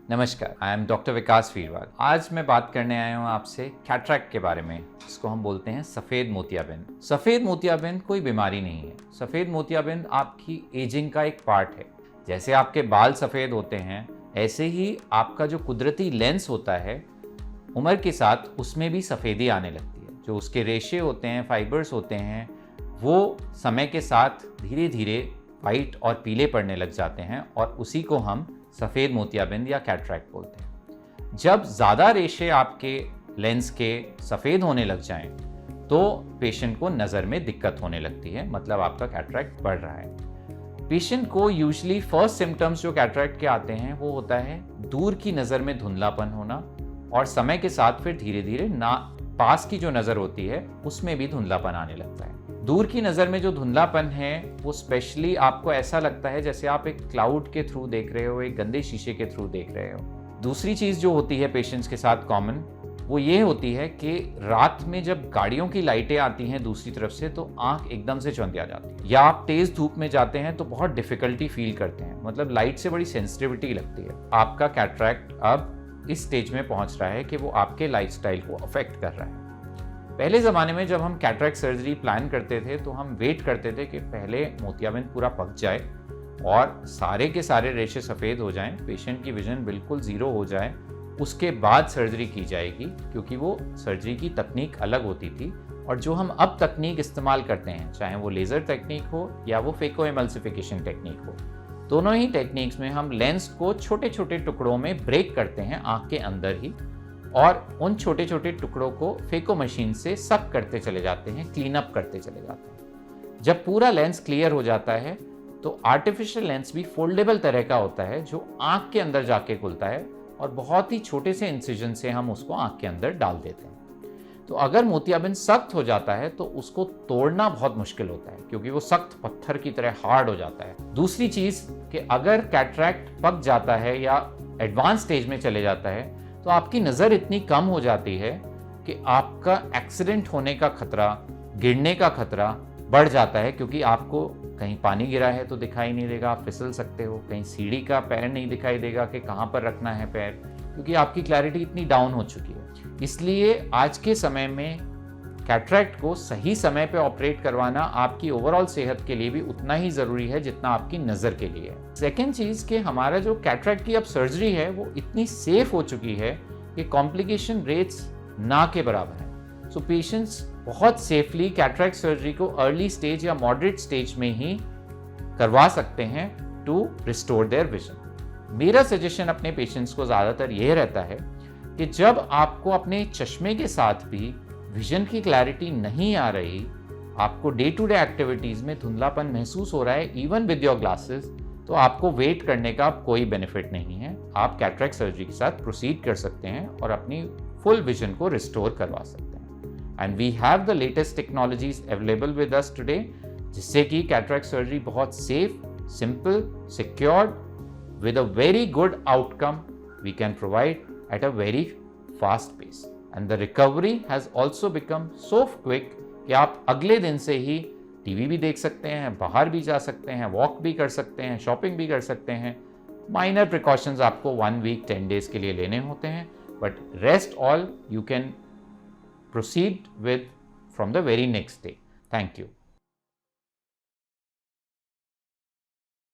नमस्कार, I am doctor विकास वीरवाल। आज मैं बात करने आया हूँ आपसे कैटरैक्ट के बारे में, जिसको हम बोलते हैं सफ़ेद मोतियाबिंद। सफ़ेद मोतियाबिंद कोई बीमारी नहीं है। सफ़ेद मोतियाबिंद आपकी एजिंग का एक पार्ट है। जैसे आपके बाल सफ़ेद होते हैं, ऐसे ही आपका जो कुदरती लेंस होता है, उम्र के साथ उसमें भी सफ़ेदी आने लगती है। जो उसके रेशे होते हैं, फाइबर्स होते हैं, वो समय के साथ धीरे धीरे वाइट और पीले पड़ने लग जाते हैं और उसी को हम सफ़ेद मोतियाबिंद या कैटरैक्ट बोलते हैं। जब ज़्यादा रेशे आपके लेंस के सफ़ेद होने लग जाएं, तो पेशेंट को नज़र में दिक्कत होने लगती है, मतलब आपका कैटरैक्ट बढ़ रहा है। पेशेंट को यूजुअली फर्स्ट सिम्टम्स जो कैटरैक्ट के आते हैं वो होता है दूर की नज़र में धुंधलापन होना, और समय के साथ फिर धीरे धीरे पास की जो नज़र होती है उसमें भी धुंधलापन आने लगता है। दूर की नज़र में जो धुंधलापन है वो स्पेशली आपको ऐसा लगता है जैसे आप एक क्लाउड के थ्रू देख रहे हो, एक गंदे शीशे के थ्रू देख रहे हो। दूसरी चीज़ जो होती है पेशेंट्स के साथ कॉमन, वो ये होती है कि रात में जब गाड़ियों की लाइटें आती हैं दूसरी तरफ से, तो आंख एकदम से चौंधिया जाती है, या आप तेज़ धूप में जाते हैं तो बहुत डिफिकल्टी फील करते हैं, मतलब लाइट से बड़ी सेंसिटिविटी लगती है। आपका कैटरैक्ट अब इस स्टेज में पहुंच रहा है कि वो आपके लाइफस्टाइल को अफेक्ट कर रहा है। पहले ज़माने में जब हम कैटरैक्ट सर्जरी प्लान करते थे तो हम वेट करते थे कि पहले मोतियाबिंद पूरा पक जाए और सारे के सारे रेशे सफ़ेद हो जाएं, पेशेंट की विजन बिल्कुल ज़ीरो हो जाए, उसके बाद सर्जरी की जाएगी, क्योंकि वो सर्जरी की तकनीक अलग होती थी। और जो हम अब तकनीक इस्तेमाल करते हैं, चाहे वो लेज़र टेक्निक हो या वो फेको एमल्सिफिकेशन टेक्निक हो, दोनों ही टेक्निक्स में हम लेंस को छोटे छोटे टुकड़ों में ब्रेक करते हैं आँख के अंदर ही, और उन छोटे छोटे टुकड़ों को फेको मशीन से सक करते चले जाते हैं, क्लीन अप करते चले जाते हैं। जब पूरा लेंस क्लियर हो जाता है तो आर्टिफिशियल लेंस भी फोल्डेबल तरह का होता है, जो आंख के अंदर जाके खुलता है और बहुत ही छोटे से इंसिजन से हम उसको आंख के अंदर डाल देते हैं। तो अगर मोतियाबिंद सख्त हो जाता है तो उसको तोड़ना बहुत मुश्किल होता है, क्योंकि वो सख्त पत्थर की तरह हार्ड हो जाता है। दूसरी चीज कि अगर कैटरैक्ट पक जाता है या एडवांस स्टेज में चले जाता है तो आपकी नज़र इतनी कम हो जाती है कि आपका एक्सीडेंट होने का खतरा, गिरने का खतरा बढ़ जाता है, क्योंकि आपको कहीं पानी गिरा है तो दिखाई नहीं देगा, आप फिसल सकते हो, कहीं सीढ़ी का पैर नहीं दिखाई देगा कि कहाँ पर रखना है पैर, क्योंकि आपकी क्लैरिटी इतनी डाउन हो चुकी है। इसलिए आज के समय में कैटरैक्ट को सही समय पे ऑपरेट करवाना आपकी ओवरऑल सेहत के लिए भी उतना ही ज़रूरी है जितना आपकी नज़र के लिए है। सेकेंड चीज़ कि हमारा जो कैटरैक्ट की अब सर्जरी है वो इतनी सेफ हो चुकी है कि कॉम्प्लिकेशन रेट्स ना के बराबर हैं। सो पेशेंट्स बहुत सेफली कैटरैक्ट सर्जरी को अर्ली स्टेज या मॉडरेट स्टेज में ही करवा सकते हैं टू रिस्टोर देयर विजन। मेरा सजेशन अपने पेशेंट्स को ज़्यादातर यह रहता है कि जब आपको अपने चश्मे के साथ भी विजन की क्लैरिटी नहीं आ रही, आपको डे टू डे एक्टिविटीज़ में धुंधलापन महसूस हो रहा है इवन विद योर ग्लासेस, तो आपको वेट करने का कोई बेनिफिट नहीं है। आप कैटरैक्ट सर्जरी के साथ प्रोसीड कर सकते हैं और अपनी फुल विजन को रिस्टोर करवा सकते हैं। And we have the latest technologies available with us today, जिससे कि कैटरैक्ट सर्जरी बहुत safe, simple, secured with a very good outcome we can provide at a very fast pace. And the recovery has also become so quick कि आप अगले दिन से ही TV भी देख सकते हैं, बाहर भी जा सकते हैं, वॉक भी कर सकते हैं, शॉपिंग भी कर सकते हैं। माइनर प्रिकॉशंस आपको 1 वीक 10 डेज के लिए लेने होते हैं, but rest all you can proceed with from the very next day. Thank you.